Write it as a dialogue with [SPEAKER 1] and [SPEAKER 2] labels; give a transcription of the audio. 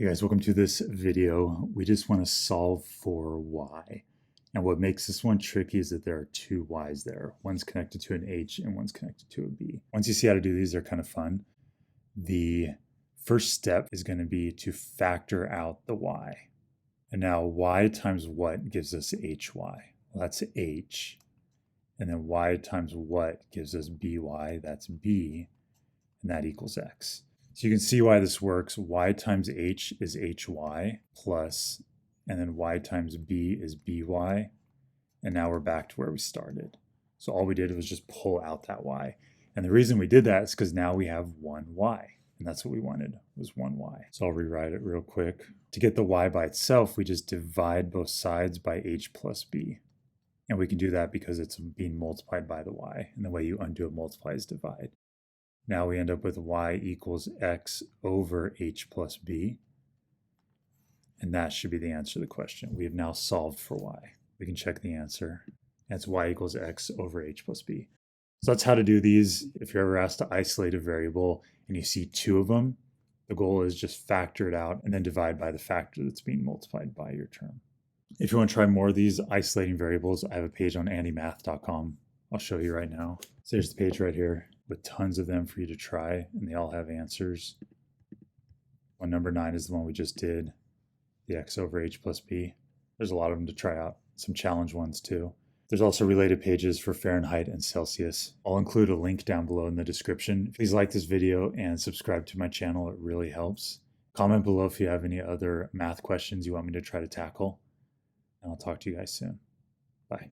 [SPEAKER 1] Hey guys, welcome to this video. We just want to solve for y. And what makes this one tricky is that there are two y's there. One's connected to an h and one's connected to a b. Once you see how to do these, they're kind of fun. The first step is going to be to factor out the y. And now y times what gives us hy? Well, that's h. And then y times what gives us by? That's b. And that equals x. So you can see why this works. Y times h is hy plus, and then y times b is by. And now we're back to where we started. So all we did was just pull out that y. And the reason we did that is because now we have one y. And that's what we wanted, was one y. So I'll rewrite it real quick. To get the y by itself, we just divide both sides by h plus b. And we can do that because it's being multiplied by the y. And the way you undo a multiply is divide. Now we end up with y equals x over h plus b. And that should be the answer to the question. We have now solved for y. We can check the answer. That's y equals x over h plus b. So that's how to do these. If you're ever asked to isolate a variable and you see two of them, the goal is just factor it out and then divide by the factor that's being multiplied by your term. If you want to try more of these isolating variables, I have a page on andymath.com. I'll show you right now. So here's the page right here with tons of them for you to try, and they all have answers. One number 9 is the one we just did, the x over h plus b. There's a lot of them to try out, some challenge ones too. There's also related pages for Fahrenheit and Celsius. I'll include a link down below in the description. Please like this video and subscribe to my channel, it really helps. Comment below if you have any other math questions you want me to try to tackle, and I'll talk to you guys soon. Bye.